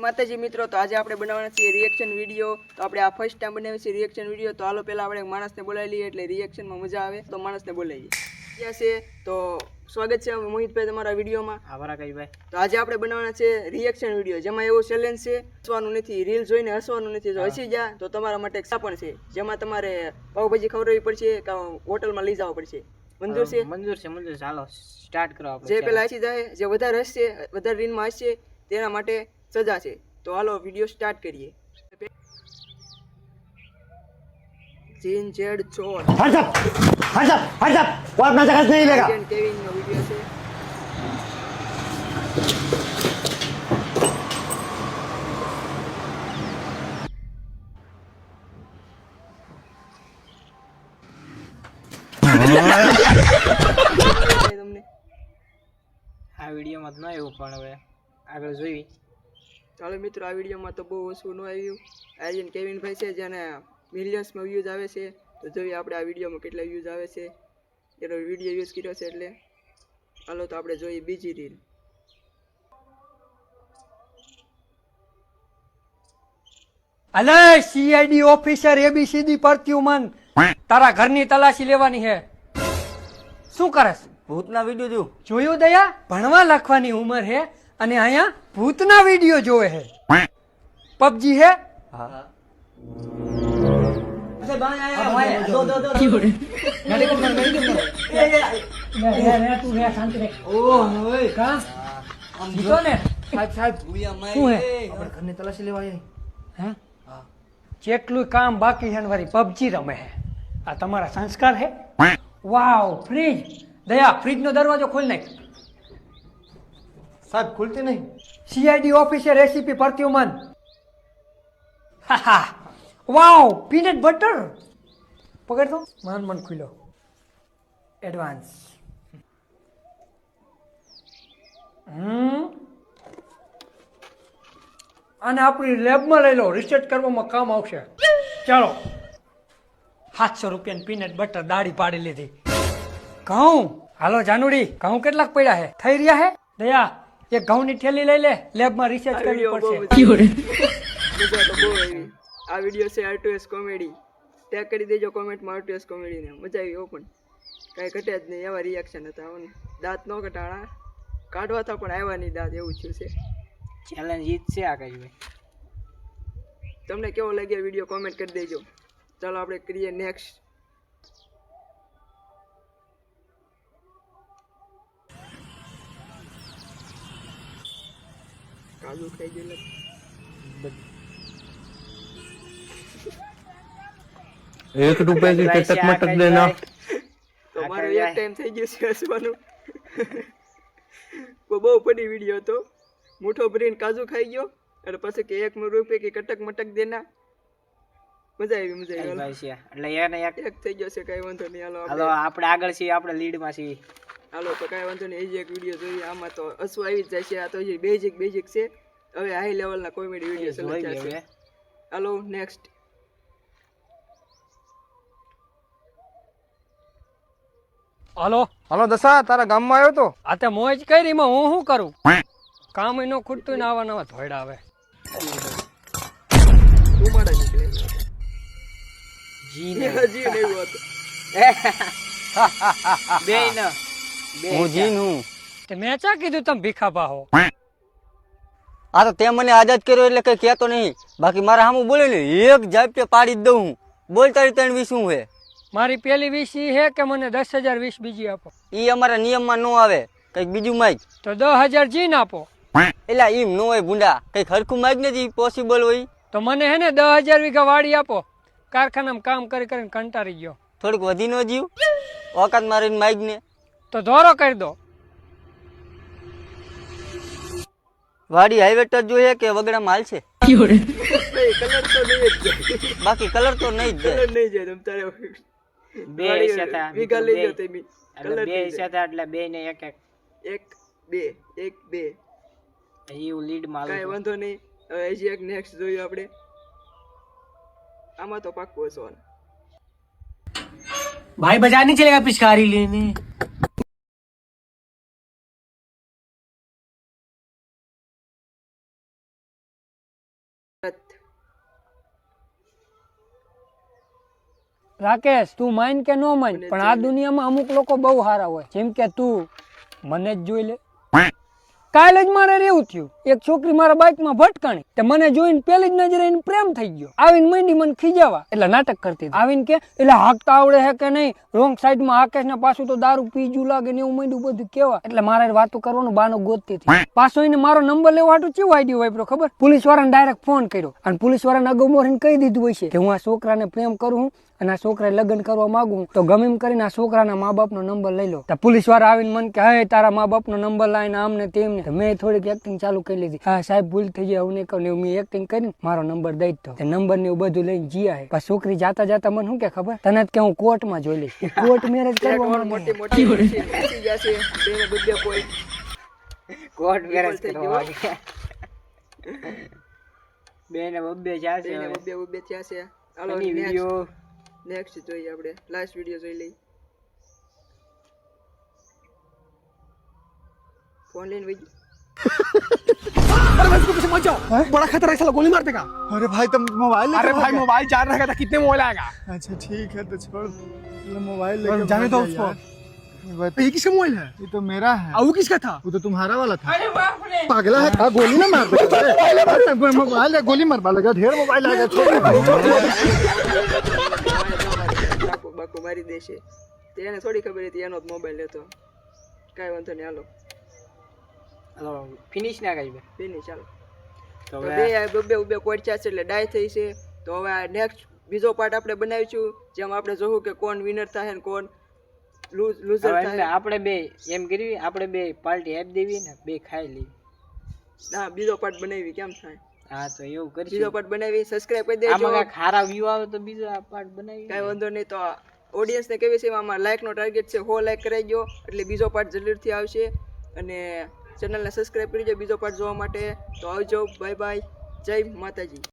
માતાજી મિત્રો, તો આજે આપણે બનાવવાના છીએ રિએક્શન વિડીયો. તો આપણે આ ફર્સ્ટ ટાઈમ બનાવીએ છીએ રિએક્શન વિડીયો. તો હાલો પહેલા આપણે માણસને બોલાવી લઈએ એટલે રિએક્શનમાં મજા આવે. તો માણસને બોલાવીએ. ક્યાં છે? તો સ્વાગત છે મોહિતભાઈ તમારા વિડીયોમાં. ભાઈ. તો આજે આપણે બનાવવાના છે રિએક્શન વિડીયો, જેમાં એવો ચેલેન્જ છે હસવાનું નથી, રીલ જોઈને હસવાનું નથી. જો હસી જા તો તમારા માટે એક સાપણ છે, જેમાં તમારે પાવભાજી ખવડાવવી પડશે કે હોટલમાં લઈ જવા પડશે. મંજૂર છે? મંજૂર છે. ચાલો સ્ટાર્ટ કરો આપણે. જે પેલા હસી જાય, જે વધારે હસશે, વધારે રીલમાં હસશે, તેના માટે સજા છે. તો હાલો વિડીયો સ્ટાર્ટ કરીએ. જીન જેડ ચોર हट जा वो अपना जगह नहीं लेगा કેવિન નો વિડીયો છે. તમને આ વિડીયોમાં તો ન આવ્યું, પણ હવે આગળ જોઈ. ચાલો મિત્રો, આ વિડીયોમાં તો બહુ ઓછું ન આવ્યું. આર્યન કેવિનભાઈ છે, જેને મિલિયન્સમાં વ્યૂઝ આવે છે. તો જોઈએ આપણે આ વિડીયોમાં કેટલા વ્યૂઝ આવે છે. એનો વિડીયો યુઝ કર્યો છે એટલે. ચાલો તો આપણે જોઈએ બીજી રીલ. અલે સીઆઈડી ઓફિસર એબીસીડી પ્રત્યુમન, તારા ઘરની તલાશી લેવાની હે. શું કરસ? भूतना वीडियो जो જોયું દયા? ભણવા લખવાની ઉંમર હે અને અહીંયા ભૂતના વિડીયો જોવે હે. પબજી હે? हाँ જેટલું કામ બાકી છે ને વારી પબજી રમે હે. આ તમારા સંસ્કાર હે? વાવ, ફ્રીજ. દયા, ફ્રીજ નો દરવાજો ખોલ નાખ. साहब खुलते नहीं સીઆઈડી ઓફિસર રેસીપી પ્રત્યુમન. હા, વાવ, પીનટ બટર. પકડ તો. મન ખુલ્યો. એડવાન્સ. અને આપણી લેબમાં લઈ લો, રિસર્ચ કરવામાં કામ આવશે. ચાલો. 700 રૂપિયાની પીનટ બટર દાઢી પાડી લીધી. ઘઉં. હાલો જાનુડી, ઘઉં કેટલાક પડ્યા હે? થઈ રહ્યા હે? દયા, એક ઘઉંની થેલી લઈ લે, લેબમાં રિસર્ચ કરવી પડશે. મજા તો બહુ આવી. આ વિડીયો છે R2S કોમેડી. ટેગ કરી દેજો કોમેન્ટમાં R2S કોમેડીને. મજા આવી. હો, પણ કાંઈ ઘટ્યા જ નહીં. એવા રિએક્શન હતા. દાંત ન ઘટાડા, કાઢવા હતા પણ આવ્યા નહીં દાંત. એવું થયું છે. ચેલેન્જ ઈ જ છે આ કઈ ભાઈ. તમને કેવો લાગ્યો વિડીયો કોમેન્ટ કરી દેજો. ચાલો આપણે કરીએ નેક્સ્ટ. કાજુ ખાઈ ગયેલા. एक रुपए की कटक मटक देना તો મારો એક ટાઈમ થઈ ગયો છે હસવાનું. બહુ ફની વિડીયો હતો. મૂઠો ભરીને કાજુ ખાઈ ગયો અને પછી કે 1 રૂપિયા કે કટક મટક દેના. મજા આવી. ભાઈ છે એટલે એને એક એક થઈ ગયો છે. કઈ વાંધો નહીં. હાલો હાલો આપણે આગળ છીએ, આપણે લીડમાં છીએ. હાલો તો કઈ વાંધો નહીં. એ એક વિડીયો જોઈએ. આમાં તો હસવું આવી જ જાય છે. આ તો જે બેઝિક છે. હવે હાઈ લેવલના કોમેડી વિડીયો જોઈ ચાલે લઈએ છે. હવે. હાલો નેક્સ્ટ. હાલો. हेलो दशा तारा गाम में आयो तो આ તે મોજ કરી, એમાં હું શું કરું? કામ નો ખૂટતું ને આવા નવા ધોયડા આવે. ઉમાડા નીકળે. જી હજી નહીં હોત. બે ન હું જીન હું તે મેં ચા કીધું તમે ભીખા પાહો? આ તો તે મને આઝાદ કર્યો એટલે કઈ કહેતો નહીં, બાકી મારા સામું બોલે ને એક ઝાપટે પાડી જ દઉં હું. બોલ તારી 3 20 શું હે? મારી પેલી વીસ ઈ હે કે મને 10,020 બીજી આપો. ઈ અમારા નિયમમાં નો આવે, કઈક બીજું માગ. તો 10,000 જીન આપો. એલા ઈમ નો હોય ભૂંડા, કઈક હરખું માગ નથી પોસિબલ હોય. તો મને હે ને 10,000 વીઘા વાડી આપો. કારખાનામાં કામ કરી કરીને કંટાળી ગયો. થોડુંક વધી નો જીવ, ઓકાત મારીને માગ ને. તો ધોરો કરી દો. વાડી હાઈવે ટચ જોઈએ કે વગડા માલ છે? કલર તો નહીં જ જાય. બાકી કલર તો નહીં જ જાય. કલર નહીં જાય. તમ તારે બે હિસ્સા થયા. વીઘા લઈ લો તમે. એટલે બે હિસ્સા થયા એટલે બે ને એક 1 2 એવું લીડ માં કાંઈ વાંધો નહીં. હવે હજી એક નેક્સ્ટ જોઈએ આપણે. આમાં તો પાક્કું હસવાનું. भाई बाजार नहीं चलेगा पिचकारी लेने। રાકેશ તું માન કે નો માન પણ આ દુનિયામાં અમુક લોકો બહુ સારા હોય જેમ કે તું મને જ જોઈ લે કાલે જ મારે રેવું થયું એક છોકરી મારા બાઇકમાં ભટકાણી તે મને જોઈને પેલી જ નજરે એને પ્રેમ થઈ ગયો આવીને મંડી મને ખીજાવા એટલે નાટક કરતી હતી. આવીને કે એટલે હાંકતા આવડે હે કે નહીં રોંગ સાઈડમાં હાકેશ ને પાછું તો દારૂ પીજું લાગે ને એવું મંડ્યું બધું કેવા એટલે મારે વાતો કરવાનું બાનો ગોતતી હતી. પાછો એને મારો નંબર લેવા હાટું કેવો આઈડિયો વાપર્યો ખબર પોલીસ વાળાને ડાયરેક્ટ ફોન કર્યો અને પોલીસ વાળાને અગાઉ મોરીને કહી દીધું હોય છે કે હું આ છોકરાને પ્રેમ કરું છું અને આ છોકરાએ લગ્ન કરવા માંગુ તો ગમે એમ કરીને આ છોકરાના મા બાપનો નંબર લઈ લો. તો પોલીસ વાળા આવીને મને કે હે તારા મા બાપનો નંબર લાવીને આમને તેમને મેં થોડીક એક્ટિંગ ચાલુ કરી લીધી. હા સાહેબ ભૂલ થઈ જાય એવું નહીં કહું મેં એક્ટિંગ કરીને મારો નંબર દઈ દીધો નંબર ને એવું બધું લઈને જીયા હે. પછી છોકરી જાતા જાતા મને શું કે ખબર તને જ કે હું કોર્ટમાં જોઈ લઈશ કોર્ટ મેરેજ કરવા મોટી મોટી બેસી ગયા છે બેને બુદ્ધે કોઈ કોર્ટ મેરેજ કરવા બેને બબ્બે ચાર છે બેને બબ્બે થયા છે. હાલો અને વિડિયો નેક્સ્ટ જોઈએ આપણે લાસ્ટ વિડિયો જોઈ લઈ. फोन लेने भाई अरे भाई इसको पीछे मत जाओ बड़ा खतरा है साला गोली मार देगा अरे भाई तुम मोबाइल अरे भाई मोबाइल चार्ज रखा था कितने मोबाइल आएगा अच्छा ठीक है तो छोड़ मोबाइल लेके जाने दो भाग उसको यार। ये किसका मोबाइल है ये तो मेरा है वो किसका था वो तो तुम्हारा वाला था पागला है हाँ गोली ना मार मोबाइल है गोली मार लगा ढेर मोबाइल आ गया બાકુ મારી દેશે તેને થોડી ખબર હતી એનો જ મોબાઈલ લેતો કાંઈ વાંધો નહીં હાલો ફિનિશ ના કરી બેની ચાલો તો તો બે બે કોઈચા છે એટલે ડાય થઈ છે તો હવે નેક્સ્ટ બીજો પાર્ટ આપણે બનાવીશું જેમાં આપણે જોવું કે કોણ વિનર થાય ને કોણ લૂઝર થાય. આપણે બે એમ કરી આપણે બે પાર્ટી આપી દેવી ને બે ખાઈ લઈ. ના બીજો પાર્ટ બનાવી કેમ થાય હા તો એવું બીજો કરીશું. પાર્ટ બનાવી સબસ્ક્રાઇબ કરી દેજો. આમાં કાંઈક ખારા વ્યૂ આવે તો બીજો આ પાર્ટ બનાવી. કાંઈ વાંધો નહીં તો ઓડિયન્સ ને કેવી છે આમાં લાઈક નો ટાર્ગેટ છે 100 લાઈક કરાવી દો એટલે બીજો પાર્ટ જલ્દીથી આવશે અને ચેનલને સબસ્ક્રાઇબ કરી દો બીજો પાર્ટ જોવા માટે. તો આવજો બાય બાય જય માતાજી.